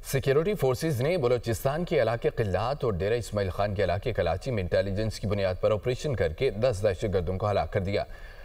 Security forces ने बलोचिस्तान के इलाके किल्लात और डेरा इस्माइल खान के इलाके कराची में इंटेलिजेंस की बुनियाद पर ऑपरेशन करके 10 दहशतगर्दों को हलाक कर दिया।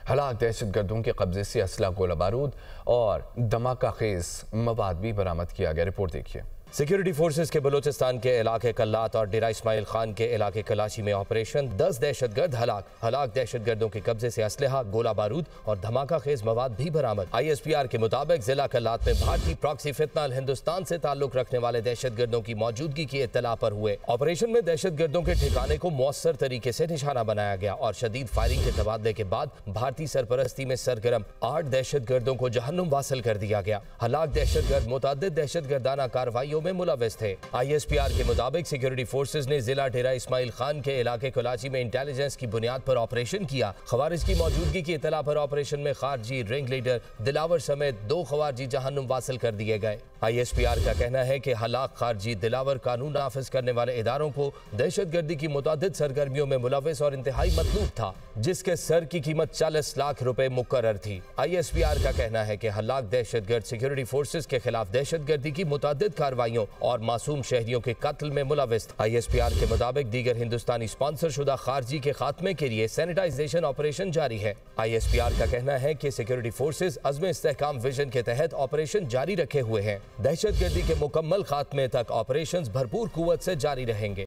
हलाक दहशतगर्दों के कब्जे से असला, गोला बारूद और धमाका खेज मवाद भी बरामद किया गया। रिपोर्ट देखिए। सिक्योरिटी फोर्सेज के बलोचिस्तान के इलाके कल्लात और डेरा इस्माइल खान के इलाके कलाशी में ऑपरेशन 10 दहशतगर्द हलाक दहशतगर्दों के कब्जे से असलहा, गोला बारूद और धमाका खेज मवाद भी बरामद। ISPR के मुताबिक जिला कल्लात में भारतीय प्रॉक्सी फितना हिंदुस्तान से ताल्लुक रखने वाले दहशतगर्दों की मौजूदगी की इत्तला पर हुए ऑपरेशन में दहशतगर्दों के ठिकाने को मौसर तरीके से निशाना बनाया गया और शदीद फायरिंग के तबादले के बाद भारतीय सरपरस्ती में सरगर्म 8 दहशतगर्दों को जहन्नुम वासिल कर दिया गया। हलाक दहशतगर्द मुतअद्दिद दहशतगर्दाना कार्रवाइयों में मुलविस थे। ISPR के मुताबिक सिक्योरिटी फोर्सेज ने जिला डेरा इस्माइल खान के इलाके कराची में इंटेलिजेंस की बुनियाद पर ऑपरेशन किया। खवारिज की मौजूदगी की इत्तला पर ऑपरेशन में खारजी रिंग लीडर दिलावर समेत 2 खवारजी जहन्नुम वासिल कर दिए गए। ISPR का कहना है कि हलाक खारजी दिलावर कानून नाफिज करने वाले इदारों को दहशतगर्दी की मुतादिद सरगर्मियों में मुलविस और इंतहाई मतलूब था, जिसके सर की कीमत 40 लाख रुपए मुकर्रर थी। ISPR का कहना है कि हलाक दहशतगर्द सिक्योरिटी फोर्सेज के खिलाफ दहशतगर्दी की मुतादिद कार्रवाइयों और मासूम शहरियों के कत्ल में मुलविस। ISPR के मुताबिक दीगर हिंदुस्तानी स्पॉन्सर शुदा खारजी के खात्मे के लिए सैनिटाइजेशन ऑपरेशन जारी है। ISPR का कहना है कि सिक्योरिटी फोर्सेज अज़्म इस्तेहकाम विजन के तहत ऑपरेशन जारी रखे हुए हैं। दहशतगर्दी के मुकम्मल खात्मे तक ऑपरेशंस भरपूर कुव्वत से जारी रहेंगे।